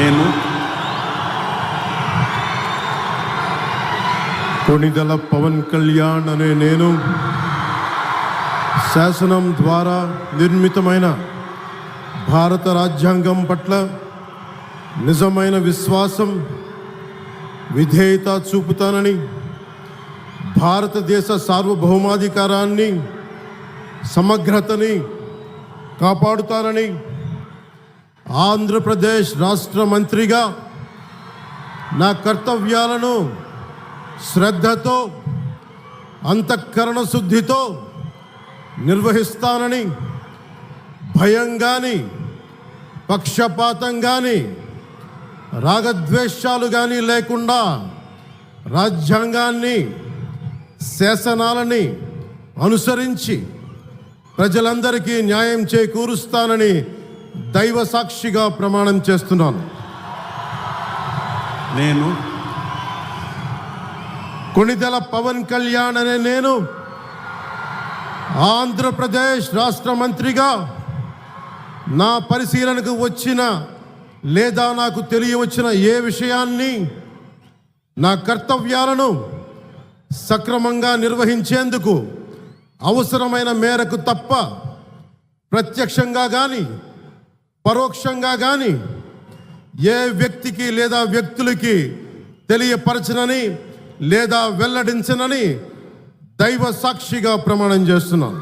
నేను కొణిదెల పవన్ కళ్యాణ్ అనే నేను శాసనం ద్వారా నిర్మితమైన భారత రాజ్యాంగం పట్ల నిజమైన విశ్వాసం, విధేయత చూపుతానని, భారతదేశ సార్వభౌమాధికారాన్ని, సమగ్రతని కాపాడుతానని, ఆంధ్రప్రదేశ్ రాష్ట్ర మంత్రిగా నా కర్తవ్యాలను శ్రద్ధతో, అంతఃకరణ శుద్ధితో నిర్వహిస్తానని, భయం కానీ, పక్షపాతం కానీ, రాగద్వేషాలు కానీ లేకుండా రాజ్యాంగాన్ని, శాసనాలని అనుసరించి ప్రజలందరికీ న్యాయం చేకూరుస్తానని దైవ సాక్షిగా ప్రమాణం చేస్తున్నాను. నేను కొణిదెల పవన్ కళ్యాణ్ అనే నేను ఆంధ్రప్రదేశ్ రాష్ట్ర మంత్రిగా నా పరిశీలనకు వచ్చిన లేదా నాకు తెలియవచ్చిన ఏ విషయాన్ని, నా కర్తవ్యాలను సక్రమంగా నిర్వహించేందుకు అవసరమైన మేరకు తప్ప ప్రత్యక్షంగా కానీ పరోక్షంగా కానీ ఏ వ్యక్తికి లేదా వ్యక్తులకి తెలియపరచనని లేదా వెల్లడించనని దైవ సాక్షిగా ప్రమాణం చేస్తున్నాను.